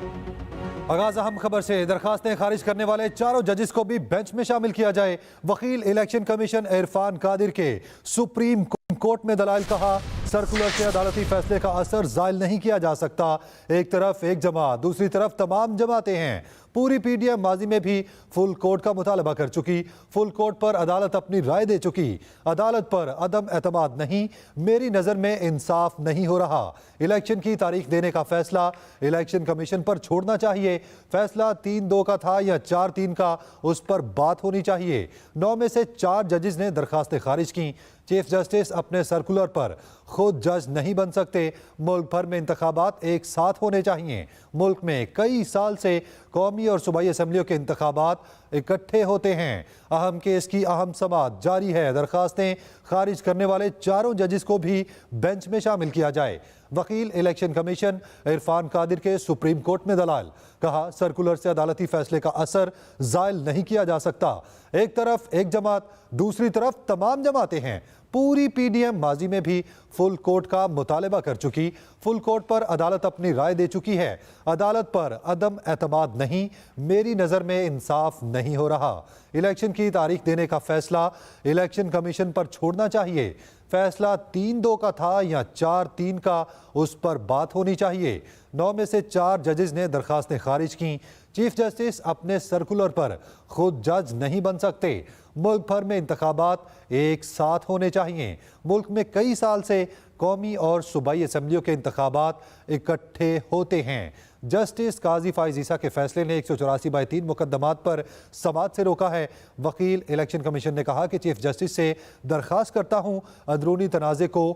आगाज अहम खबर से। दरखास्तें खारिज करने वाले चारों जजेस को भी बेंच में शामिल किया जाए। वकील इलेक्शन कमीशन इरफान कादिर के सुप्रीम कोर्ट में दलाइल। कहा, सर्कुलर से अदालती फैसले का असर जायल नहीं किया जा सकता। एक तरफ एक जमात, दूसरी तरफ तमाम जमातें हैं। पूरी पीडीएम माजी में भी फुल कोर्ट का मुतालबा कर चुकी। फुल कोर्ट पर अदालत अपनी राय दे चुकी। अदालत पर अदम एतमाद नहीं, मेरी नज़र में इंसाफ नहीं हो रहा। इलेक्शन की तारीख देने का फैसला इलेक्शन कमीशन पर छोड़ना चाहिए। फैसला 3-2 का था या 4-3 का, उस पर बात होनी चाहिए। 9 में से 4 जजेस ने दरखास्तें खारिज की। चीफ जस्टिस अपने सर्कुलर पर खुद जज नहीं बन सकते। मुल्क भर में इंतखाबात एक साथ होने चाहिए। मुल्क में कई साल से कौमी और सूबाई असम्बलियों के इंतखाबात इकट्ठे होते हैं। अहम केस की अहम समाअत जारी है। दरखास्तें खारिज करने वाले चारों जजेस को भी बेंच में शामिल किया जाए। वकील इलेक्शन कमीशन इरफान कादिर के सुप्रीम कोर्ट में दलाल। कहा, सर्कुलर से अदालती फैसले का असर जायल नहीं किया जा सकता। एक तरफ एक जमात, दूसरी तरफ तमाम जमातें हैं। पूरी पीडीएम माजी में भी फुल कोर्ट का मुतालबा कर चुकी। फुल कोर्ट पर अदालत अपनी राय दे चुकी है। अदालत पर अदम एतमाद नहीं, मेरी नज़र में इंसाफ नहीं हो रहा। इलेक्शन की तारीख देने का फैसला इलेक्शन कमीशन पर छोड़ना चाहिए। फैसला 3-2 का था या 4-3 का, उस पर बात होनी चाहिए। 9 में से 4 जजेस ने दरखास्तें खारिज की। चीफ जस्टिस अपने सर्कुलर पर खुद जज नहीं बन सकते। मुल्क भर में इंतखाबात एक साथ होने चाहिए। मुल्क में कई साल से कौमी और सूबाई असम्बलियों के इंतखाबात इकट्ठे होते हैं। जस्टिस काजी फाइज ईसा के फैसले ने 184/3 मुकदमात पर समाअत से रोका है। वकील इलेक्शन कमीशन ने कहा कि चीफ जस्टिस से दरख्वास्त करता हूं, अंदरूनी तनाज़े को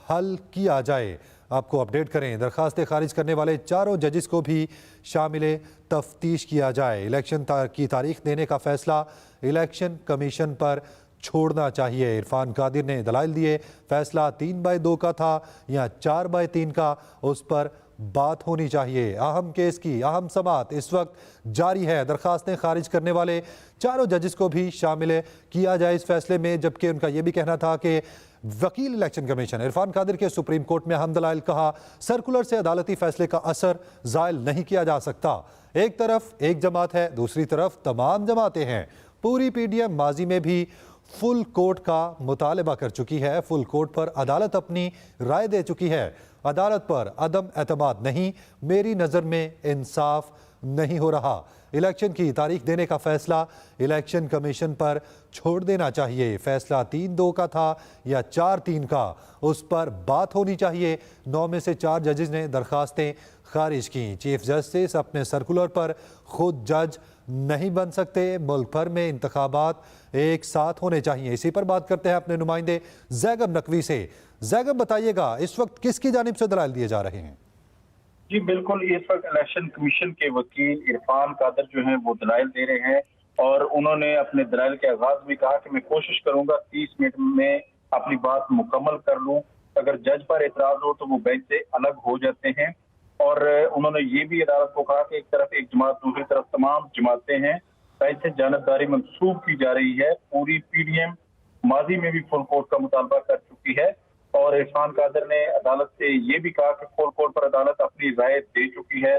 हल किया जाए। आपको अपडेट करें, दरखास्तें खारिज करने वाले चारों जजेस को भी शामिल तफ्तीश किया जाए। इलेक्शन की तारीख देने का फैसला इलेक्शन कमीशन पर छोड़ना चाहिए। इरफान कादिर ने दलाइल दिए। फैसला 3/2 का था या 4/3 का, उस पर बात होनी चाहिए। अहम केस की अहम समाअत इस वक्त जारी है। दरखास्तें खारिज करने वाले चारों जजेस को भी शामिल किया जाए इस फैसले में, जबकि उनका यह भी कहना था कि वकील इलेक्शन कमीशन इरफान कादिर के सुप्रीम कोर्ट में अहम दलाइल। कहा, सर्कुलर से अदालती फैसले का असर जायल नहीं किया जा सकता। एक तरफ एक जमात है, दूसरी तरफ तमाम जमातें हैं। पूरी पीडीएम माजी में भी फुल कोर्ट का मुतालबा कर चुकी है। फुल कोर्ट पर अदालत अपनी राय दे चुकी है। अदालत पर अदम एतमाद नहीं, मेरी नज़र में इंसाफ नहीं हो रहा। इलेक्शन की तारीख देने का फैसला इलेक्शन कमीशन पर छोड़ देना चाहिए। फैसला 3-2 का था या 4-3 का, उस पर बात होनी चाहिए। 9 में से 4 जजेस ने दरखास्तें खारिज की। चीफ जस्टिस अपने सर्कुलर पर खुद जज नहीं बन सकते। मुल्क भर में इंतखाबात एक साथ होने चाहिए। इसी पर बात करते हैं अपने नुमाइंदे जैगब नकवी से। जैगब, बताइएगा इस वक्त किसकी जानिब से दलाइल दिए जा रहे हैं? जी बिल्कुल, इस वक्त इलेक्शन कमीशन के वकील इरफान कादिर जो हैं वो दलाइल दे रहे हैं और उन्होंने अपने दलाइल के आगाज में कहा कि मैं कोशिश करूंगा 30 मिनट में अपनी बात मुकम्मल कर लूं। अगर जज पर एतराज हो तो वो बेंच से अलग हो जाते हैं। और उन्होंने ये भी अदालत को कहा कि एक तरफ एक जमात, दूसरी तरफ तमाम जमातें हैं। बेंच से जानबदारी मंसूब की जा रही है। पूरी पीडीएम माजी में भी फुल कोर्ट का मुतालबा कर चुकी है। और इरफान कादिर ने अदालत से ये भी कहा कि फुल कोर्ट पर अदालत अपनी राय दे चुकी है।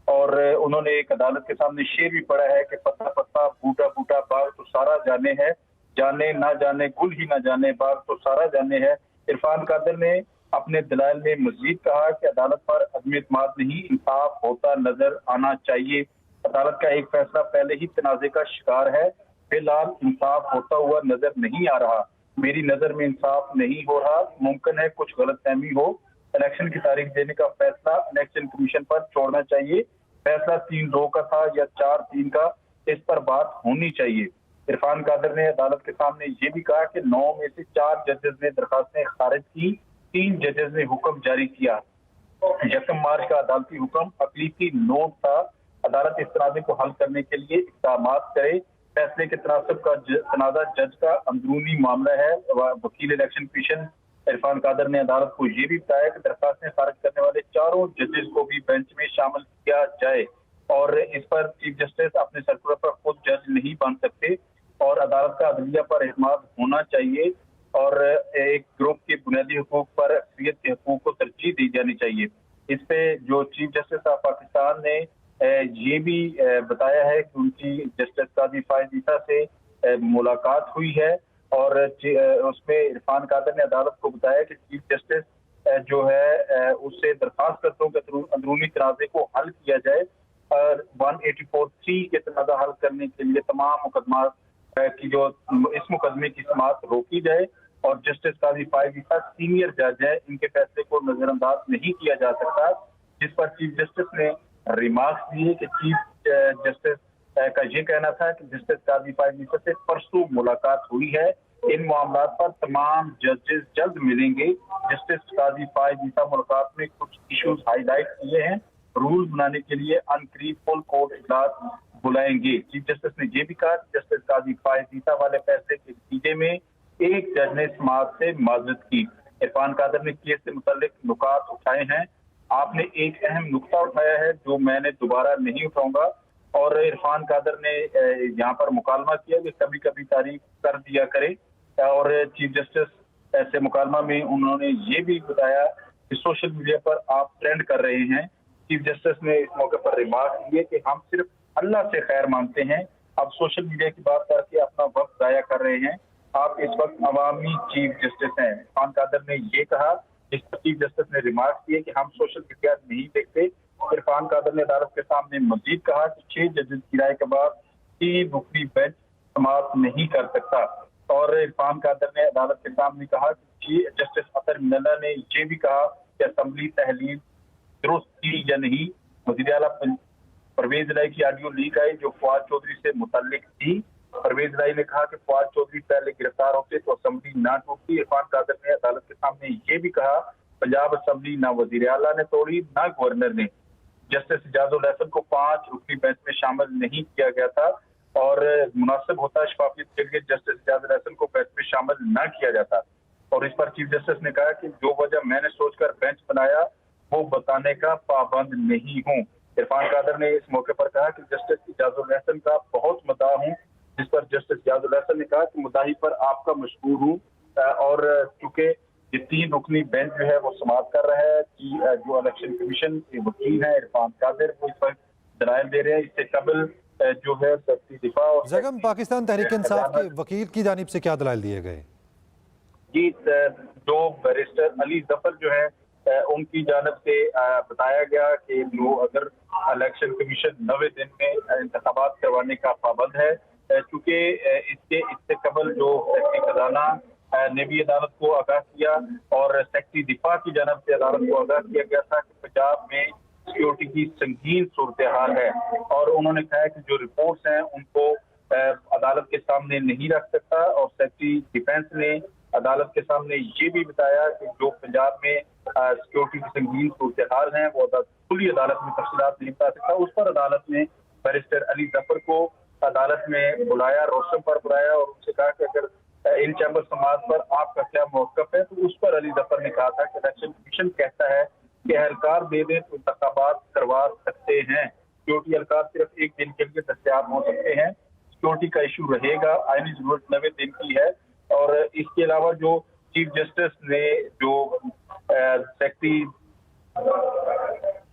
और उन्होंने एक अदालत के सामने शेर भी पढ़ा है कि पत्ता पत्ता बूटा बूटा बाग तो सारा जाने है, जाने ना जाने गुल ही ना जाने बाग तो सारा जाने है। इरफान कादिर ने अपने दलाइल में मजीद कहा कि अदालत पर अदम एतमाद नहीं, इंसाफ होता नजर आना चाहिए। अदालत का एक फैसला पहले ही तनाजे का शिकार है। फिलहाल इंसाफ होता हुआ नजर नहीं आ रहा। मेरी नजर में इंसाफ नहीं हो रहा। मुमकिन है कुछ गलतफहमी हो। इलेक्शन की तारीख देने का फैसला इलेक्शन कमीशन पर छोड़ना चाहिए। फैसला 3-2 का था या 4-3 का, इस पर बात होनी चाहिए। इरफान कादिर ने अदालत के सामने ये भी कहा कि 9 में से 4 जजेस ने दरखास्तें खारिज की, 3 जजेस ने हुक्म जारी किया। 1 मार्च का अदालती हुक्म अकलीती नोट था। अदालत इस तनाज़े को हल करने के लिए इक़दाम करे। फैसले के तनासब का तनाज़ा जज का अंदरूनी मामला है। वकील इलेक्शन कमीशन इरफान कादिर ने अदालत को ये भी बताया कि दरखास्तें खारिज करने वाले चारों जजेस को भी बेंच में शामिल किया जाए। और इस पर चीफ जस्टिस अपने सर्कुलर पर खुद जज नहीं बन सकते और अदालत का अदलिया पर एतमाद होना चाहिए। और एक ग्रुप के बुनियादी हकूक पर अक्सरियत के हकूक को तरजीह दी जानी चाहिए। इस पे जो चीफ जस्टिस ऑफ पाकिस्तान ने ये भी बताया है कि उनकी जस्टिस काजी फायद ईसा से मुलाकात हुई है और उसमें इरफान कादर ने अदालत को बताया कि चीफ जस्टिस जो है उससे दरखास्त करता हूँ कि अंदरूनी तनाज़े को हल किया जाए और 184(3) के तनाज़ा हल करने के लिए तमाम मुकदमा की जो इस मुकदमे की समाअत रोकी जाए और जस्टिस काजी फायद ईसा सीनियर जज है, इनके फैसले को नजरअंदाज नहीं किया जा सकता, जिस पर चीफ जस्टिस ने रिमार्क्स दिए कि चीफ जस्टिस का ये कहना था कि जस्टिस काजी फायद ईसा से परसों मुलाकात हुई है, इन मामला पर तमाम जजेस जल्द मिलेंगे। जस्टिस काजी फायद ईसा मुलाकात में कुछ इश्यूज हाईलाइट किए हैं, रूल बनाने के लिए अनकरीब फुल कोर्ट इजलास बुलाएंगे। चीफ जस्टिस ने यह भी कहा कि जस्टिस काजी फायद ईसा वाले फैसले के नतीजे में एक जज ने समाअत से माजरत की। इरफान कादर ने केस से मुतालिक नुकात उठाए हैं। आपने एक अहम नुक्ता उठाया है जो मैंने दोबारा नहीं उठाऊंगा और इरफान कादर ने यहाँ पर मुकालमा किया कि कभी कभी तारीफ कर दिया करे और चीफ जस्टिस से मुकालमा में उन्होंने ये भी बताया कि सोशल मीडिया पर आप ट्रेंड कर रहे हैं। चीफ जस्टिस ने इस मौके पर रिमार्क दिए कि हम सिर्फ अल्लाह से खैर मांगते हैं, अब सोशल मीडिया की बात करके अपना वक्त जाया कर रहे हैं, आप इस वक्त अवामी चीफ जस्टिस हैं। इरफान कादर ने ये कहा, इस पर चीफ जस्टिस ने रिमार्क दिए कि हम सोशल मीडिया नहीं देखते। इरफान कादर ने अदालत के सामने मजीद कहा कि 6 जजेस की राय के बाद 3 रुकनी बेंच समाअत नहीं कर सकता और इरफान कादर ने अदालत के सामने कहा कि जस्टिस अतर मिनल्ला ने ये भी कहा कि असेंबली तहलील दुरुस्त थी या नहीं। वज़ीर आला परवेज इलाही की ऑडियो लीक आई जो फवाद चौधरी से मुताल्लिक थी। परवेज इलाही ने कहा कि फवाद चौधरी पहले गिरफ्तार होते तो असेंबली ना टूटती। इरफान कादर ने अदालत के सामने ये भी कहा पंजाब असेंबली ना वज़ीर आला ने तोड़ी ना गवर्नर ने। जस्टिस इजाजुल हसन को 5 रुकनी बेंच में शामिल नहीं किया गया था और मुनासिब होता शफाफियत के लिए जस्टिस इजाजुल हसन को बेंच में शामिल ना किया जाता और इस पर चीफ जस्टिस ने कहा कि जो वजह मैंने सोचकर बेंच बनाया वो बताने का पाबंद नहीं हूँ। इरफान कादर ने इस मौके पर कहा कि जस्टिस इजाजुल हसन का बहुत मदाह हूँ, जिस पर जस्टिस इजाजुल हसन ने कहा कि मुदाही पर आपका मशहूर हूँ और चूंकि ये 3 रुकनी बेंच जो है वो समाअत कर रहा है कि जो इलेक्शन कमीशन के वकील है इरफान कादर वो इस पर दलाइल दे रहे हैं। इससे कबल जो है सेक्रेटरी दिफा और जगम पाकिस्तान तहरीक इंसाफ के वकील की जानिब से क्या दलाइल दिए गए? जी, जो बैरिस्टर अली जफर जो है उनकी जानब से बताया गया कि जो अगर इलेक्शन कमीशन 90 दिन में इंतखाबात करवाने का पाबंद है, चूंकि इससे कबल जो सेक्रेटरी खजाना ने भी अदालत को आगाह किया और सेक्रेटरी दिफा की जानब से अदालत को आगाह किया गया था कि पंजाब में सिक्योरिटी की संगीन सूरत हाल है और उन्होंने कहा कि जो रिपोर्ट्स हैं उनको अदालत के सामने नहीं रख सकता और सेक्रेटरी डिफेंस ने अदालत के सामने ये भी बताया कि जो पंजाब में सिक्योरिटी की संगीन सूरत हाल है वो खुली अदालत में तफसीलात नहीं बता सकता। उस पर अदालत ने बैरिस्टर अली जफर को अदालत में बुलाया, रोशम पर बुलाया और उनसे कहा कि अगर इन चैम्बर समाअत पर आपका क्या मौक़िफ़ है, तो उस पर अली जफर ने कहा था कि इलेक्शन कमीशन कहता है कि एहलकार दे दें तो इंतखाबात करवा सकते हैं, सिक्योरिटी एहलकार सिर्फ एक दिन के लिए दस्तयाब हो सकते हैं, सिक्योरिटी का इशू रहेगा, आईनी जरूरत 90 दिन की है। और इसके अलावा जो चीफ जस्टिस ने जो सेक्रेटरी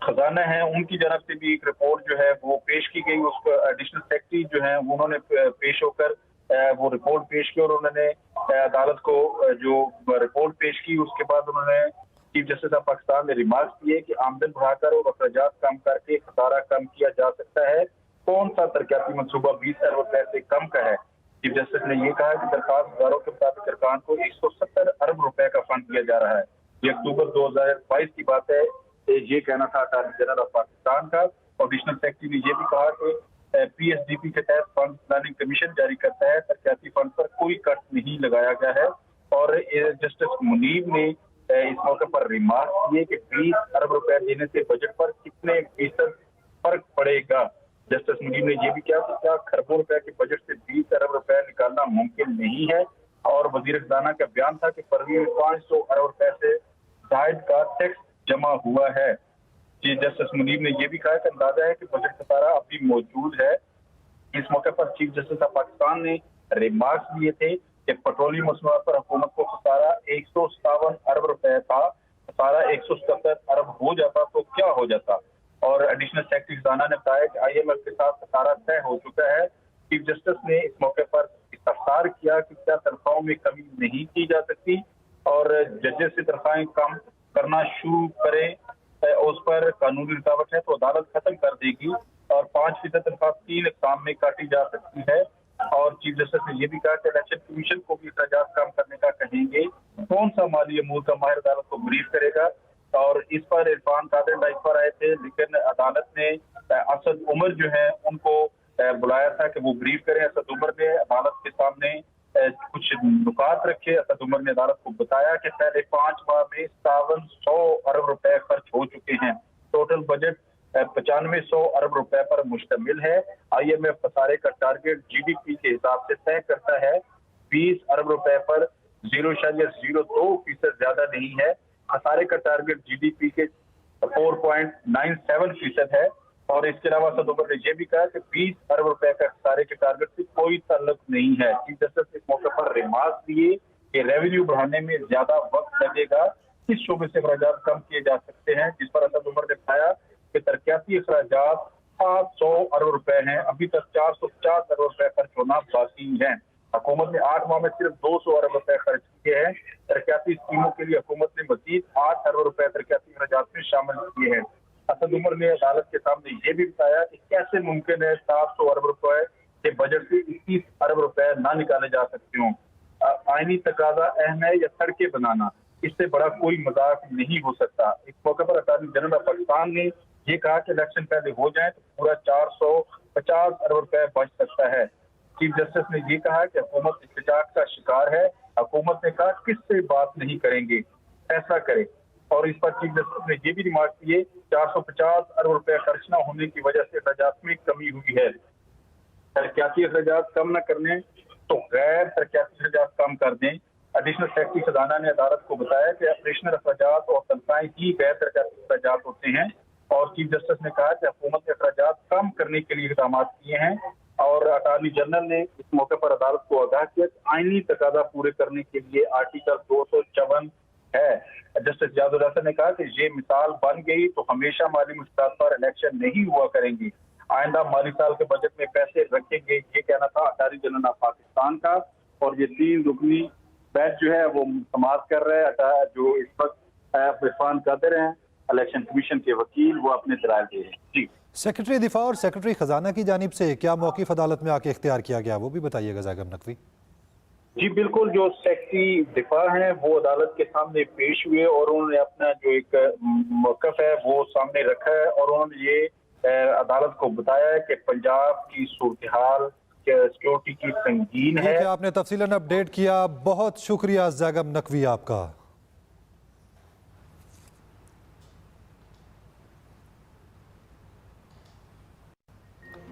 खजाना है उनकी जानब से भी एक रिपोर्ट जो है वो पेश की गई, उसको एडिशनल सेक्रेटरी जो है उन्होंने पेश होकर वो रिपोर्ट पेश की और उन्होंने अदालत को जो रिपोर्ट पेश की उसके बाद उन्होंने चीफ जस्टिस ऑफ पाकिस्तान ने रिमार्क्स दिए कि आमदन बढ़ाकर और अखराजात कम करके खसारा कम किया जा सकता है, कौन सा तरक्याती मनसूबा 20 अरब रुपए से कम का है। चीफ जस्टिस ने यह कहा कि दरखास्तदारों के मुताबिक अरकान को 170 अरब रुपए का फंड दिया जा रहा है। ये अक्टूबर 2022 की बात है, ये कहना था अटॉर्नी जनरल ऑफ पाकिस्तान का। एडिशनल सेक्रेटरी ने यह भी कहा कि PSDP के तहत फंड प्लानिंग कमीशन जारी करता है, तरक्याती फंड पर कोई कट नहीं लगाया गया है। और जस्टिस मुनीब ने इस मौके पर रिमार्क किए कि 20 अरब रुपए देने से बजट पर कितने फीसद फर्क पड़ेगा। जस्टिस मुनीब ने यह भी कहा कि क्या खरबों रुपए के बजट से 20 अरब रुपए निकालना मुमकिन नहीं है और वजीर खजाना का बयान था कि फरवरी में 500 अरब रुपए से जायद का टैक्स जमा हुआ है। चीफ जस्टिस मुनीब ने यह भी कहा कि अंदाजा है कि बजट खसारा अभी मौजूद है। इस मौके पर चीफ जस्टिस ऑफ पाकिस्तान ने रिमार्क्स दिए थे कि पेट्रोलियम मसनूआत पर हुकूमत को खसारा 157 अरब रुपए था, खसारा 177 अरब हो जाता तो क्या हो जाता। اور ایڈیشنل سیکرٹری خزانہ نے بتایا کہ IMF کے ساتھ سارا طے ہو چکا ہے۔ چیف جسٹس نے اس موقع پر استفسار کیا کہ کیا تنخواہوں میں کمی نہیں کی جا سکتی اور ججز سے تنخواہیں کم کرنا شروع کریں، اس پر قانونی رکاوٹ ہے تو عدالت ختم کر دے گی اور 5% تنخواہ 3 اقسام میں کاٹی جا سکتی ہے۔ اور چیف جسٹس نے یہ بھی کہا کہ الیکشن کمیشن کو بھی اخراجات کم کرنے کا کہیں گے، کون سا مالی امور کا ماہر عدالت کو بریف کرے گا۔ اور اس پر عرفان قادر لائف پر آئے تھے، لیکن عدالت نے اسد عمر جو ہے ان کو بلایا تھا کہ وہ بریف کریں۔ اسد عمر نے عدالت کے سامنے کچھ نکات رکھے۔ اسد عمر نے عدالت کو بتایا کہ پہلے 5 ماہ میں 5700 ارب روپے خرچ ہو چکے ہیں، ٹوٹل بجٹ 9500 ارب روپے پر مشتمل ہے۔ IMF خسارے کا ٹارگٹ GDP کے حساب سے طے کرتا ہے، 20 ارب روپے پر 0.02% زیادہ نہیں ہے۔ خسارے کا ٹارگٹ GDP کے 4.97% ہے۔ اور اس کے علاوہ اسد عمر نے یہ بھی کہا کہ 20 ارب روپے کا خسارے کے ٹارگٹ سے کوئی تعلق نہیں ہے۔ چیف جسٹس اس موقع پر ریمارکس دیے کہ ریونیو بڑھانے میں زیادہ وقت لگے گا، کس شعبے سے اخراجات کم کیے جا سکتے ہیں، جس پر اسد عمر نے بتایا کہ ترقیاتی اخراجات 700 ارب روپے ہیں، ابھی تک 450 ارب روپے خرچ ہونا باقی ہیں۔ حکومت نے 8 ماہ میں صرف 200 ارب روپے خرچ کیے ہیں۔ ترقیاتی اسکیموں کے لیے حکومت نے مزید 8 ارب روپے ترقیاتی اخراجات میں شامل کیے ہیں۔ اسد عمر نے عدالت کے سامنے یہ بھی بتایا کہ کیسے ممکن ہے 700 ارب روپے کے بجٹ سے 21 ارب روپے نہ نکالے جا سکتے ہوں۔ آئینی تقاضا اہم ہے یا سڑکیں بنانا، اس سے بڑا کوئی مذاق نہیں ہو سکتا۔ اس موقع پر اٹارنی جنرل آف پاکستان نے یہ کہا کہ الیکشن پہلے ہو جائیں تو پورا 450 ارب روپے بچ سکتا ہے۔ چیف جسٹس نے یہ کہا کہ حکومت احتجاج کا شکار ہے۔ حکومت نے کہا کس سے بات نہیں کریں گے، فیصلہ کرے۔ اور اس پر چیف جسٹس نے یہ بھی ریمارک کیے 450 ارب روپے خرچ نہ ہونے کی وجہ سے اخراجات میں کمی ہوئی ہے۔ ترقیاتی اخراجات کم نہ کرنے تو غیر ترقیاتی اخراجات کم کر دیں۔ ایڈیشنل سیکرٹری خزانہ نے عدالت کو بتایا کہ آپریشنل اخراجات اور تنخواہیں ہی غیر ترقیاتی اخراجات ہوتے ہیں۔ اور چیف جسٹس نے کہا کہ حکومت نے اخراجات کم کرنے کے لیے اقدامات کیے ہیں۔ اور اٹارنی جنرل نے اس موقع پر عدالت کو آگاہ کیا کہ آئینی تقاضا پورے کرنے کے لیے آرٹیکل 254 ہے۔ جسٹس جاوید الحسن نے کہا کہ یہ مثال بن گئی تو ہمیشہ مالی مشکلات پر الیکشن نہیں ہوا کریں گی، آئندہ مالی سال کے بجٹ میں پیسے رکھیں گے، یہ کہنا تھا اٹارنی جنرل آف پاکستان کا۔ اور یہ 3 رکنی بینچ جو ہے وہ سماعت کر رہے ہیں، جو اس وقت عرفان قادر ہیں الیکشن کمیشن کے وکیل، وہ اپنے دلائل دے رہے ہیں۔ جی سیکرٹری دفاع اور سیکرٹری خزانہ کی جانب سے کیا موقف عدالت میں آ کے اختیار کیا گیا، وہ بھی بتائیے گا زاگم نقوی۔ جی بالکل، جو سیکرٹری دفاع ہیں وہ عدالت کے سامنے پیش ہوئے اور انہوں نے اپنا جو ایک موقف ہے وہ سامنے رکھا ہے اور انہوں نے یہ عدالت کو بتایا ہے کہ پنجاب کی صورتحال سیکورٹی کی سنگین ہے۔ کہ آپ نے تفصیلاً اپڈیٹ کیا، بہت شکریہ زاگم نقوی آپ کا۔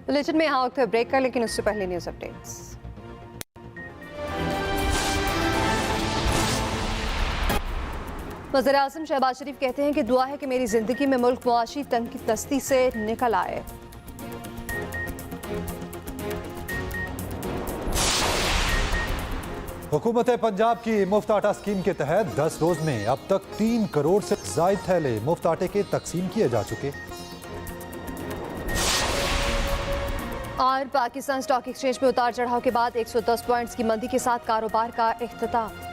بلیٹن میں یہاں وقت ہے بریک کا، لیکن اس سے پہلے نیوز اپڈیٹس۔ وزیر اعظم شہباز شریف کہتے ہیں کہ دعا ہے کہ میری زندگی میں ملک معاشی تنگ دستی سے نکل آئے۔ حکومت پنجاب کی مفت آٹا اسکیم کے تحت 10 روز میں اب تک 3 کروڑ سے زائد تھیلے مفت آٹے کے تقسیم کیے جا چکے۔ اور پاکستان اسٹاک ایکسچینج میں اتار چڑھاؤ کے بعد 110 پوائنٹس کی مندی کے ساتھ کاروبار کا اختتام۔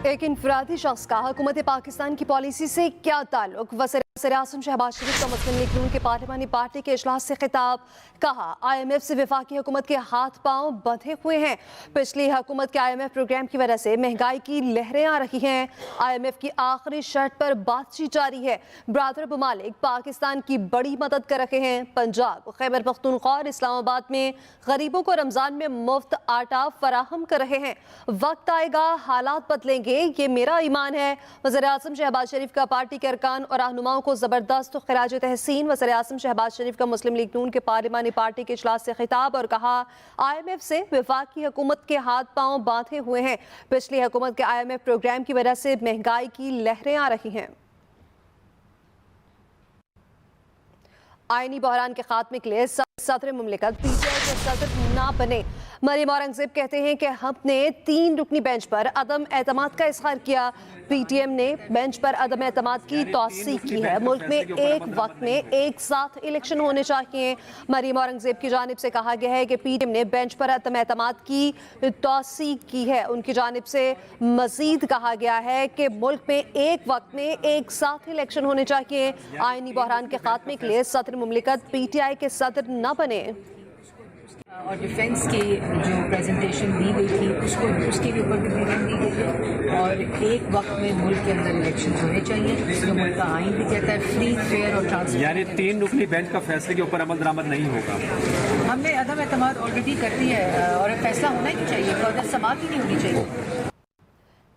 ایک انفرادی شخص کا حکومت پاکستان کی پالیسی سے کیا تعلق؟ وزیر اعظم شہباز شریف کا مسلم لیگ نون کے پارلیمانی پارٹی کے اجلاس سے خطاب، کہا IMF سے وفاقی حکومت کے ہاتھ پاؤں بندھے ہوئے ہیں، پچھلی حکومت کے IMF پروگرام کی وجہ سے مہنگائی کی لہریں آ رہی ہیں، IMF کی آخری شرط پر بات چیت جاری ہے، برادر ممالک پاکستان کی بڑی مدد کر رہے ہیں، پنجاب، خیبر پختونخوا اور اسلام آباد میں غریبوں کو رمضان میں مفت آٹا فراہم کر رہے ہیں، وقت آئے گا حالات بدلیں گے، یہ میرا ایمان ہے۔ وزیر اعظم شہباز شریف کا پارٹی کے ارکان اور رہنماؤں کو زبردست خراج تحسین۔ وزیر اعظم شہباز شریف کا مسلم لیگ نون کے پارلیمانی پارٹی کے اجلاس سے خطاب اور کہا IMF سے وفاقی حکومت کے ہاتھ پاؤں باندھے ہوئے ہیں، پچھلی حکومت کے IMF پروگرام کی وجہ سے مہنگائی کی لہریں آ رہی ہیں۔ آئینی بحران کے خاتمے کے لیے صدر مملکت PTI کے صدر نہ بنے، मरीम औरंगजेब कहते हैं कि हमने 3 रुकनी बेंच पर अदम एतमाद का इजहार किया। पीटीएम ने बेंच पर अदम एतमाद की तौसीक की है। मुल्क में एक वक्त में एक साथ इलेक्शन होने चाहिए। मरीम औरंगजेब की जानिब से कहा गया है कि पीटीएम ने बेंच पर अदम एतमाद की तौसीक की है। उनकी जानिब से मजीद कहा गया है कि मुल्क में एक वक्त में एक साथ इलेक्शन होने चाहिए। आईनी बहरान के खात्मे के लिए सदर मुमलिकत पीटीआई के सदर न बने। और डिफेंस की जो प्रेजेंटेशन दी गई थी उसके भी ऊपर क्लियरेंस दी गई है और एक वक्त में मुल्क के अंदर इलेक्शन होने चाहिए, जिसमें मुल्क का आइन भी कहता है फ्री, फेयर और ट्रांसपेरेंट। यानी 3 रुकनी बेंच का फैसले के ऊपर अमल दरामद नहीं होगा। हमने अदम एतमाद ऑलरेडी कर दी है और फैसला होना ही नहीं चाहिए, फर्दर समाप्त ही नहीं होनी चाहिए।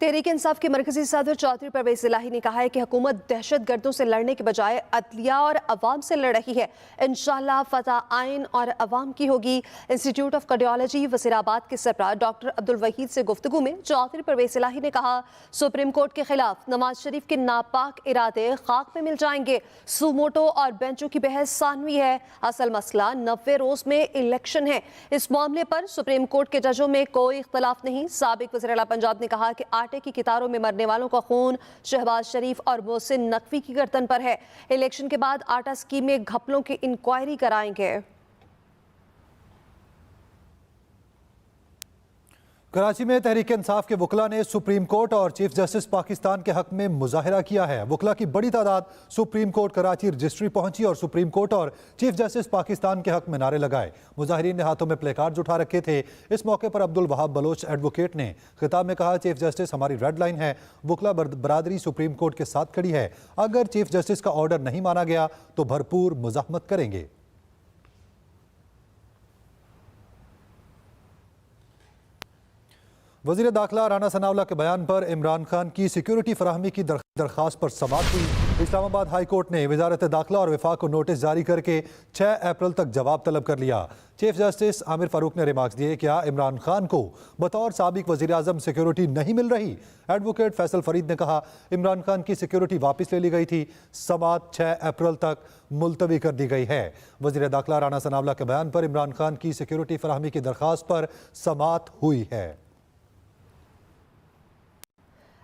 तहरीक इंसाफ के मरकजी सदर चौधरी परवेज इलाही ने कहा है कि हुकूमत दहशत गर्दों से लड़ने के बजाय अदलिया और अवाम से लड़ रही है। इंशाअल्लाह फतह आइन और अवाम की होगी। इंस्टीट्यूट ऑफ कार्डियोलॉजी वजीराबाद के सरबराह डॉक्टर अब्दुल वहीद से गुफ्तगू में चौधरी परवेज इलाही ने कहा, सुप्रीम कोर्ट के खिलाफ नवाज शरीफ के नापाक इरादे खाक में मिल जाएंगे। सूमोटो और बेंचों की बहस सानवी है। असल मसला 90 रोज में इलेक्शन है। इस मामले पर सुप्रीम कोर्ट के जजों में कोई इख्तलाफ नहीं। साबिक वज़ीर आला पंजाब ने कहा कि आटे की कितारों में मरने वालों का खून शहबाज शरीफ और मोहसिन नकवी की गर्दन पर है। इलेक्शन के बाद आटा स्कीम में घपलों की इंक्वायरी कराएंगे। कराची में तहरीक इंसाफ के वकला ने सुप्रीम कोर्ट और चीफ जस्टिस पाकिस्तान के हक में मुजाहिरा किया है। वकला की बड़ी तादाद सुप्रीम कोर्ट कराची रजिस्ट्री पहुंची और सुप्रीम कोर्ट और चीफ जस्टिस पाकिस्तान के हक में नारे लगाए। मुजाहिरीन ने हाथों में प्लेकार्ड्स उठा रखे थे। इस मौके पर अब्दुल वहाब बलोच एडवोकेट ने खिताब में कहा, चीफ जस्टिस हमारी रेड लाइन है। वकला बरादरी सुप्रीम कोर्ट के साथ खड़ी है। अगर चीफ जस्टिस का ऑर्डर नहीं माना गया तो भरपूर मुज़ाहमत करेंगे। वज़ीर दाखिला राना सनाउल्लाह के बयान पर इमरान खान की सिक्योरिटी फराहमी की दरख्वास्त पर समाअत हुई। इस्लामाबाद हाई कोर्ट ने वजारत दाखिला और वफाक को नोटिस जारी करके 6 अप्रैल तक जवाब तलब कर लिया। चीफ जस्टिस आमिर फारूक ने रिमार्क्स दिए, क्या इमरान खान को बतौर साबिक वज़ीर आज़म सिक्योरिटी नहीं मिल रही? एडवोकेट फैसल फरीद ने कहा, इमरान खान की सिक्योरिटी वापस ले ली गई थी। समाअत 6 अप्रैल तक मुलतवी कर दी गई है। वज़ीर दाखिला राना सनाउल्लाह के बयान पर इमरान खान की सिक्योरिटी फराहमी की दरख्वास्त पर समाअत हुई है।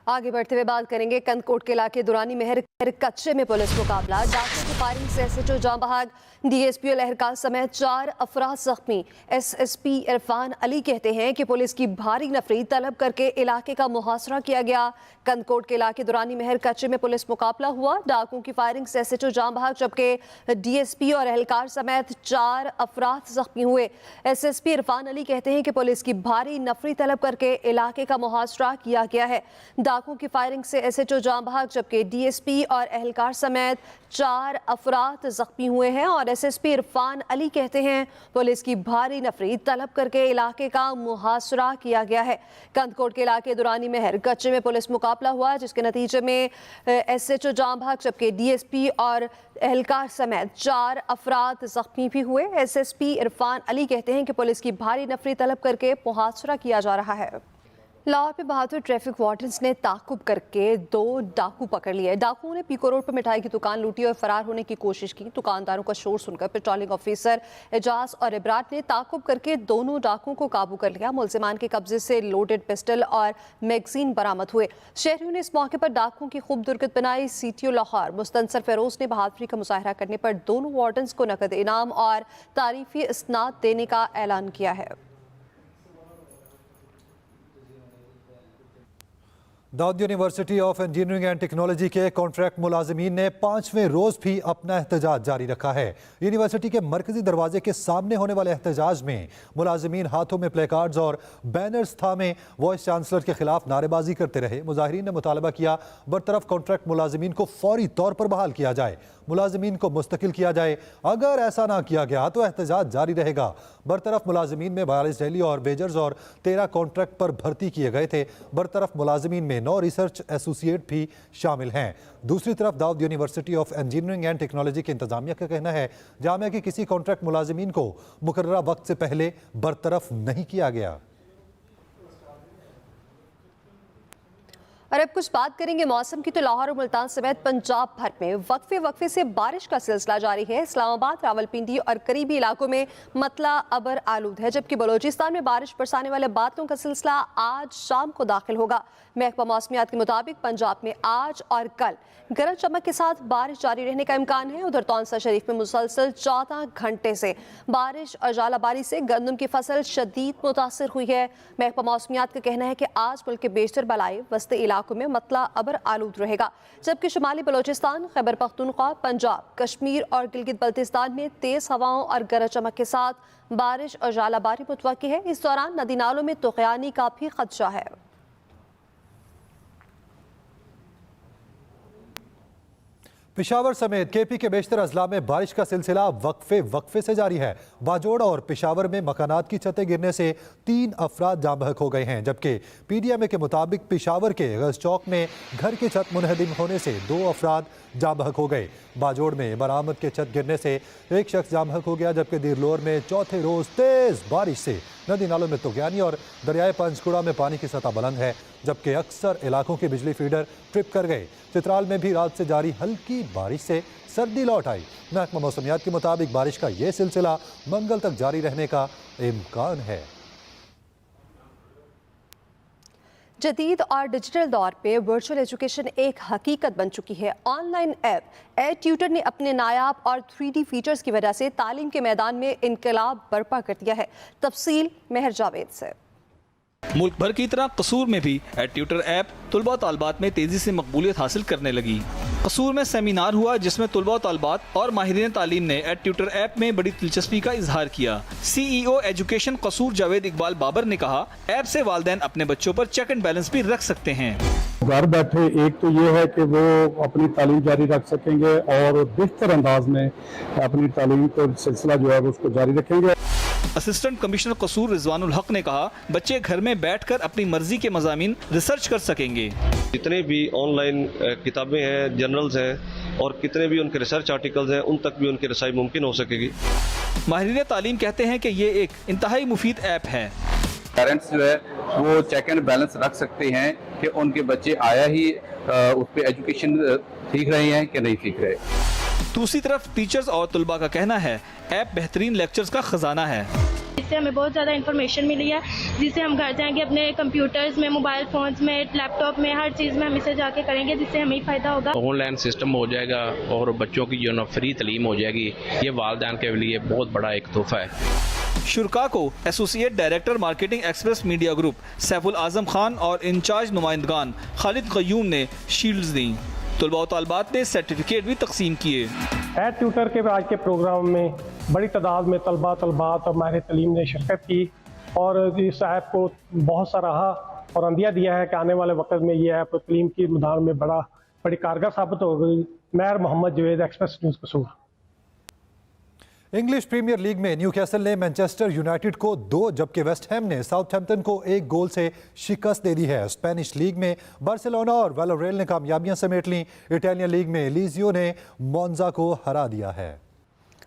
आगे बढ़ते हुए बात करेंगे कंदकोट के इलाके दुरानी महर कच्चे में पुलिस मुकाबला। डाकू की फायरिंग से एसएचओ जाम बहाग, डीएसपी और लहरकाल समेत 4 अफराद जख्मी। एसएसपी इरफान अली कहते हैं कि पुलिस की भारी नफरी तलब करके इलाके का मुहासरा किया गया। कंदकोट के इलाके दुरानी महर कच्चे में पुलिस मुकाबला हुआ। डाकू की फायरिंग से एसएचओ जाम बहाग जबकि डीएसपी और एहलकार समेत 4 अफराद जख्मी हुए। एसएसपी इरफान अली कहते हैं कि पुलिस की भारी नफरी तलब करके इलाके का मुहासरा किया गया है। डाकू की फायरिंग से एसएचओ जाम बहाग जबकि डीएसपी और एहलकार समेत 4 अफराद जख्मी हुए हैं। और एसएसपी इरफान अली कहते हैं पुलिस की भारी नफरी तलब करके इलाके का मुहासरा किया गया है। कंदकोट के इलाके दुरानी महर कच्चे में पुलिस मुकाबला हुआ, जिसके नतीजे में एसएचओ जाम बहाग जबकि डीएसपी और एहलकार समेत 4 अफराद जख्मी भी हुए। एसएसपी इरफान अली कहते हैं कि पुलिस की भारी नफरी तलब करके मुहासरा किया जा रहा है। लाहौर में बहादुर ट्रैफिक वार्डन्स ने ताकुब करके 2 डाकू पकड़ लिए। डाकुओं ने पीको रोड पर मिठाई की दुकान लूटी और फरार होने की कोशिश की। दुकानदारों का शोर सुनकर पेट्रोलिंग ऑफिसर एजाज और इबरार ने ताकुब करके दोनों डाकुओं को काबू कर लिया। मुलजिमान के कब्जे से लोडेड पिस्टल और मैगजीन बरामद हुए। शहरियों ने इस मौके पर डाकुओं की खूब दुर्गत बनाई। सीटीओ लाहौर मुस्तनसर फेरोज ने बहादुरी का मुजाहरा करने पर दोनों वार्डन्स को नकद इनाम और तारीफी इसनाद देने का ऐलान किया है। Dawood university of engineering and technology के कॉन्ट्रैक्ट मुलाजमीन ने 5वें रोज भी अपना एहतजाज जारी रखा है। यूनिवर्सिटी के मरकजी दरवाजे के सामने होने वाले एहतजाज में मुलाजमीन हाथों में प्लेकार्ड्स और बैनर्स थामे वाइस चांसलर के खिलाफ नारेबाजी करते रहे। मुजाहिरीन ने मुतालबा किया बरतरफ कॉन्ट्रैक्ट मुलाजमीन को फौरी तौर पर बहाल किया जाए, मुलाजमीन को मुस्तकिल किया जाए। अगर ऐसा ना किया गया तो एहतजाज जारी रहेगा। बरतरफ मुलाजमीन में 42 डेली और वेजर्स और 13 कॉन्ट्रैक्ट पर भर्ती किए गए थे। बरतरफ मुलाजमीन में 9 रिसर्च एसोसिएट भी शामिल हैं। दूसरी तरफ Dawood university of engineering and technology की इंतजामिया का कहना है जामिया के किसी कॉन्ट्रैक्ट मुलाजमीन को मुकर्ररा वक्त से पहले बरतरफ नहीं किया गया। और अब कुछ बात करेंगे मौसम की। तो लाहौर और मुल्तान समेत पंजाब भर में वक्फे से बारिश का सिलसिला जारी है। इस्लामाबाद, रावलपिंडी और करीबी इलाकों में मतला अबर आलूद है, जबकि बलोचिस्तान में बारिश बरसाने वाले बादलों का सिलसिला आज शाम को दाखिल होगा। महकमा मौसमियात के मुताबिक पंजाब में आज और कल गरज चमक के साथ बारिश जारी रहने का इम्कान है। उधर तौंसा शरीफ में मुसलसल 14 घंटे से बारिश और जालाबारी से गंदम की फसल शदीद मुतासर हुई है। महकमा मौसमियात का कहना है कि आज मुल्क के बेशतर बलाई वस्ती इलाकों में मतला अबर आलूद रहेगा, जबकि शुमाली बलोचिस्तान, खैबर पख्तूनख्वा, पंजाब, कश्मीर और गिलगित बल्तिस्तान में तेज हवाओं और गरज चमक के साथ बारिश और जालाबारी मुतवक्की है। इस दौरान नदी नालों में तुग़यानी का भी खदशा है। पिशावर समेत केपी के बेशतर अजला में बारिश का सिलसिला वक्फे से जारी है। बाजोड़ और पिशावर में मकानात की छतें गिरने से 3 अफराद जाँ बहक हो गए हैं, जबकि PDMA के मुताबिक पिशावर के गज चौक में घर की छत मुनहदिम होने से 2 अफराद जाँ बहक हो गए। बाजोड़ में बरामद के छत गिरने से 1 शख्स जाँ बहक हो गया, जबकि दिरलोर में चौथे रोज तेज बारिश से नदी नालों में तुग़यानी और दरियाए पंचकुड़ा में पानी की सतह बुलंद है, जबकि अक्सर इलाकों के बिजली फीडर ट्रिप कर गए। चित्राल में भी रात से जारी हल्की बारिश से सर्दी लौट आई। महकमा मौसमियात के मुताबिक बारिश का ये सिलसिला मंगल तक जारी रहने का इम्कान है। जदीद और डिजिटल दौर पे वर्चुअल एजुकेशन एक हकीकत बन चुकी है। ऑनलाइन ऐप एड ट्यूटर ने अपने नायाब और 3D फीचर्स की वजह से तालीम के मैदान में इनकलाब बर्पा कर दिया है। तफसील मेहर जावेद से। मुल्क भर की तरह कसूर में भी एड ट्यूटर ऐप तुलबा तालबात में तेजी से मकबूलियत हासिल करने लगी। कसूर में सेमिनार हुआ जिसमें तुलबा तालबात और माहिरीन तालीम ने एड ट्यूटर ऐप में बड़ी दिलचस्पी का इजहार किया। CEO एजुकेशन कसूर जावेद इकबाल बाबर ने कहा, ऐप से वालिदैन अपने बच्चों पर चेक एंड बैलेंस भी रख सकते हैं। घर बैठे एक तो ये है कि वो अपनी तालीम जारी रख सकेंगे और बेहतर अंदाज में अपनी तालीम को सिलसिला जो है उसको जारी रखेंगे। असिस्टेंट कमिश्नर कसूर रिजवानुल हक ने कहा, बच्चे घर में बैठकर अपनी मर्जी के मज़ामीन रिसर्च कर सकेंगे। जितने भी ऑनलाइन किताबें हैं, जर्नल्स हैं और कितने भी उनके रिसर्च आर्टिकल्स हैं, उन तक भी उनकी रसाई मुमकिन हो सकेगी। माहिरीन तालीम कहते हैं कि ये एक इंतहाई मुफीद ऐप है। पेरेंट्स जो है वो चेक एंड बैलेंस रख सकते हैं कि उनके बच्चे आया ही उस पर एजुकेशन सीख रहे हैं कि नहीं सीख रहे। दूसरी तरफ टीचर्स और तुलबा का कहना है, ऐप बेहतरीन लेक्चर्स का खजाना है। इससे हमें बहुत ज़्यादा इन्फॉर्मेशन मिली है, जिससे हम घर जाएंगे अपने कंप्यूटर्स में, मोबाइल फोन्स में, लैपटॉप में, हर चीज़ में हम इसे जाके करेंगे, जिससे हमें ही फ़ायदा होगा। ऑनलाइन सिस्टम हो जाएगा और बच्चों की जो ना फ्री तालीम हो जाएगी। ये वालिदैन के लिए बहुत बड़ा एक तोहफा है। शुरका को associate director marketing express media group Saiful Azam Khan और इंचार्ज नुमाइंदगान खालिद क़य्यूम ने शील्ड्स दी। तुलबा और तालबात ने सर्टिफिकेट भी तकसीम किए। एड ट्यूटर के आज के प्रोग्राम में बड़ी तादाद में तलबात और माहिर तलीम ने शिरकत की और इस ऐप को बहुत सराहा और अंदिया दिया है कि आने वाले वक्त में ये ऐप तलीम की मैदान में बड़ी कारगर साबित हो गई। मैं मोहम्मद जवेद, एक्सप्रेस न्यूज़ कसूर। इंग्लिश प्रीमियर लीग में न्यूकैसल ने मैनचेस्टर यूनाइटेड को 2, जबकि वेस्ट हैम ने साउथहैम्पटन को 1 गोल से शिकस्त दे दी है। स्पेनिश लीग में बार्सिलोना और वैलोरेल ने कामयाबियां समेट लीं। इटालियन लीग में लिजियो ने मोन्जा को हरा दिया है।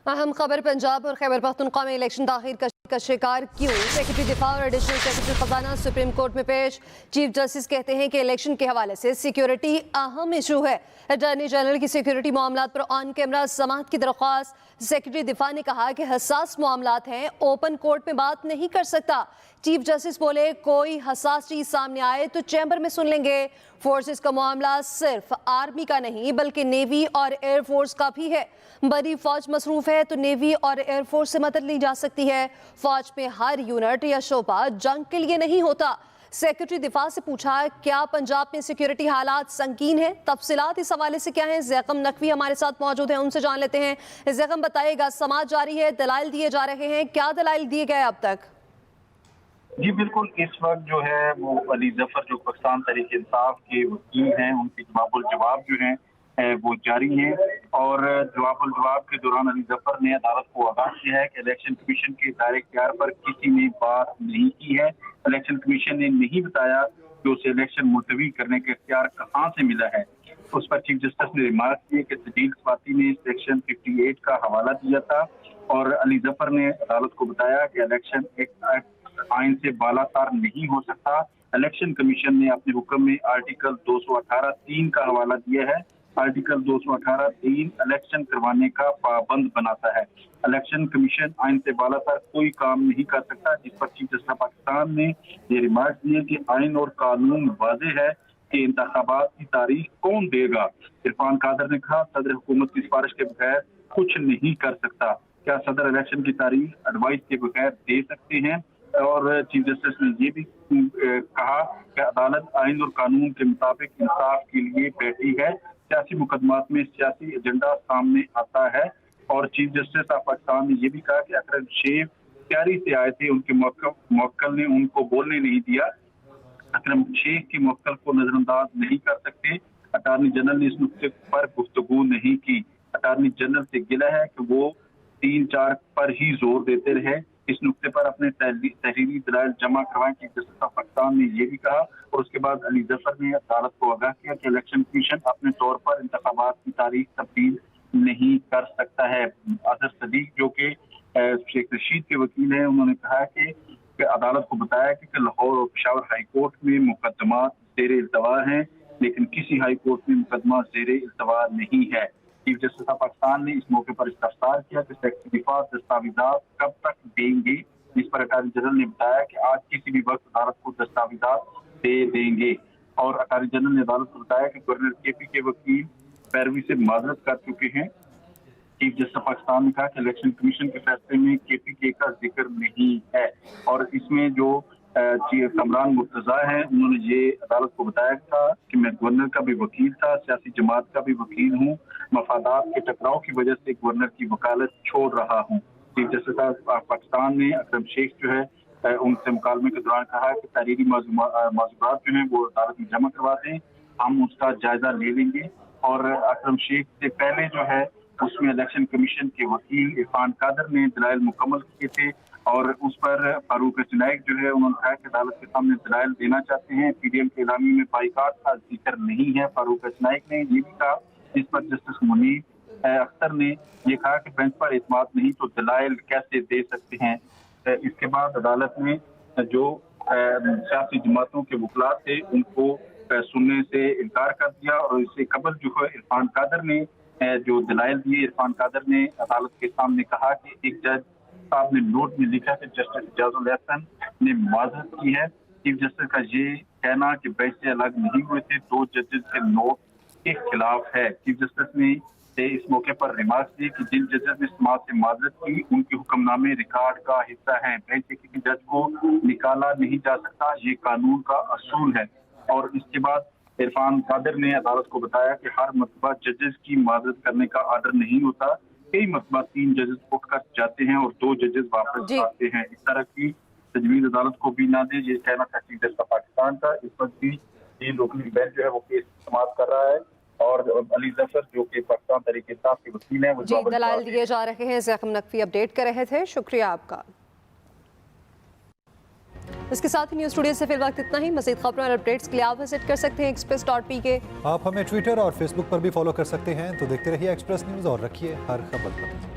अहम खबर, पंजाब और खैबर पख्तूनख्वा में इलेक्शन ताखीर का शिकार क्यों? सेक्रेटरी दिफा और एडिशनल सेक्रेटरी खजाना सुप्रीम कोर्ट में पेश। चीफ जस्टिस कहते हैं कि इलेक्शन के हवाले से सिक्योरिटी अहम इशू है। अटॉर्नी जनरल की सिक्योरिटी मामलात पर ऑन कैमरा समाअत की दरख्वास्त। सेक्रेटरी दिफा ने कहा कि हसास मामलात हैं, ओपन कोर्ट में बात नहीं कर सकता। चीफ जस्टिस बोले, कोई हसास चीज सामने आए तो चैम्बर में सुन लेंगे। फोर्सेस का मामला सिर्फ आर्मी का नहीं बल्कि नेवी और एयरफोर्स का भी है। बड़ी फौज मसरूफ है तो नेवी और एयरफोर्स से मदद ली जा सकती है। फौज में हर यूनिट या शोबा जंग के लिए नहीं होता। सेक्रेटरी दिफा से पूछा, क्या पंजाब में सिक्योरिटी हालात संगीन है? तफसीलात इस हवाले से क्या है? ज़ैकम नकवी हमारे साथ मौजूद हैं, उनसे जान लेते हैं। ज़ैकम, बताइएगा, समाअत जारी है, दलाइल दिए जा रहे हैं, क्या दलाइल दिए गए अब तक? जी बिल्कुल, इस वक्त जो है वो अली जफर जो पाकिस्तान तहरीक इंसाफ के वकील हैं, उनके जवाब जो हैं वो जारी हैं और जवाब के दौरान अली जफर ने अदालत को आगाह किया है कि इलेक्शन कमीशन के दायरे इख्तियार पर किसी ने बात नहीं की है। इलेक्शन कमीशन ने नहीं बताया कि उसे इलेक्शन मुलतवी करने का इख्तियार कहाँ से मिला है। उस पर चीफ जस्टिस ने रिमार्क किए कि सजील स्वाति ने सेक्शन 58 का हवाला दिया था और अली जफर ने अदालत को बताया कि इलेक्शन एक आइन से बालातार नहीं हो सकता। इलेक्शन कमीशन ने अपने हुक्म में आर्टिकल 218(3) का हवाला दिया है। आर्टिकल 218(3) इलेक्शन करवाने का पाबंद बनाता है। इलेक्शन कमीशन आइन से बाला तर कोई काम नहीं कर सकता, जिस पर चीफ जस्टिस पाकिस्तान ने ये रिमार्क दिए कि आइन और कानून वाज़ेह है कि इंतखाबात की तारीख कौन देगा। इरफान कादर ने कहा, सदर हुकूमत की सिफारिश के बगैर कुछ नहीं कर सकता। क्या सदर इलेक्शन की तारीख एडवाइस के बगैर दे सकते हैं? और चीफ जस्टिस ने ये भी कहा कि अदालत आइन और कानून के मुताबिक इंसाफ के लिए बैठी है। सियासी मुकदमात में सियासी एजेंडा सामने आता है। और चीफ जस्टिस ऑफ पाकिस्तान ने यह भी कहा कि अकरम शेख तैयारी से आए थे, उनके मुवक्किल ने उनको बोलने नहीं दिया। अकरम शेख के मुवक्किल को नजरअंदाज नहीं कर सकते। अटारनी जनरल ने इस नुक्ते पर गुफ्तगू नहीं की। अटारनी जनरल से गिला है कि वो 3-4 पर ही जोर देते रहे। इस नुक्ते पर अपने तहरीरी दलाइल जमा करवाएं। चीफ जस्टिस ऑफ पाकिस्तान ने यह भी कहा। और उसके बाद अली जफर ने अदालत को आगाह किया कि इलेक्शन कमीशन अपने तौर पर इंतखाबात की तारीख तब्दील नहीं कर सकता है। अजहर सदीक जो कि शेख रशीद के वकील हैं, उन्होंने कहा कि अदालत को बताया कि लाहौर और पेशावर हाई कोर्ट में मुकदमा ज़ेर इल्तवा हैं, लेकिन किसी हाई कोर्ट में मुकदमा ज़ेर इल्तवा नहीं है। चीफ जस्टिस ऑफ पाकिस्तान ने इस मौके पर इस्तफसार किया कि सेक्रेटरी दिफा दस्तावेजात कब तक देंगे। इस पर अटारनी जनरल ने बताया कि आज किसी भी वक्त अदालत को दस्तावेजात दे देंगे। और अटारनी जनरल ने अदालत को बताया कि गवर्नर केपी के वकील पैरवी से माजरत कर चुके हैं। चीफ जस्टिस पाकिस्तान ने कहा कि इलेक्शन कमीशन के फैसले में केपीके का जिक्र नहीं है। और इसमें जो कमरान मुर्तजा हैं, उन्होंने ये अदालत को बताया था कि मैं गवर्नर का भी वकील था, सियासी जमात का भी वकील हूँ, मफादात के टकराव की वजह से गवर्नर की वकालत छोड़ रहा हूँ। चीफ जस्टिस पाकिस्तान ने अकरम शेख जो है उनसे मुकालमे के दौरान कहा कि तहरीरी माजूरात जो हैं वो अदालत में जमा करवा दें, हम उसका जायजा ले लेंगे। और अकरम शेख से पहले जो है उसमें इलेक्शन कमीशन के वकील इरफान कादर ने दलाइल मुकम्मल किए थे। और उस पर फारूक नाइक जो है उन्होंने कहा कि अदालत के सामने दलाइल देना चाहते हैं। पीडीएम के इलामी में बाइकाट का जिक्र नहीं है। फारूक नाइक ने ये भी कहा। इस पर जस्टिस मुनीर अख्तर ने ये कहा कि बेंच पर एतमाद नहीं तो दलाइल कैसे दे सकते हैं। इसके बाद अदालत ने जो सियासी जमातों के वकला थे उनको सुनने से इनकार कर दिया। और इससे कबल जो है इरफान कादर ने जो दलाइल दिए, इरफान कादर ने अदालत के सामने कहा कि एक जज साहब ने नोट में लिखा कि जस्टिस इजाजुल हसन ने माजरत की है। चीफ जस्टिस का ये कहना कि बेंच से अलग नहीं हुए थे 2 जजेस के नोट के खिलाफ है। चीफ जस्टिस ने इस मौके पर रिमार्क दिए कि जिन जजेस ने समाज से माजरत की उनके हुक्मनामे रिकॉर्ड का हिस्सा है। बेंच से किसी जज को निकाला नहीं जा सकता, ये कानून का असूल है। और इसके बाद इरफान कादर ने अदालत को बताया कि हर मरतबा जजेस की माजरत करने का आर्डर नहीं होता। कई मरतबा 3 जजेस उठकर जाते हैं और 2 जजेस वापस आते हैं। इस तरह की तजवीज अदालत को भी ना दे, ये कहना था चीफ जस्टिस पाकिस्तान का। इस पर भी ये लोकल बेंच जो है वो केस समाप्त कर रहा है। और अली जफर जो कि पाकिस्तान तहरीक इंसाफ के वकील हैं वो दलाइल दिए जा रहे हैं। ज़ैकम नकवी अपडेट कर रहे थे, शुक्रिया आपका। इसके साथ ही न्यूज़ स्टूडियो से फिल वक्त इतना ही। मज़ीद खबरों और अपडेट्स के लिए आप विजिट कर सकते हैं express.pk। आप हमें ट्विटर और फेसबुक पर भी फॉलो कर सकते हैं। तो देखते रहिए एक्सप्रेस न्यूज़ और रखिए हर खबर पर।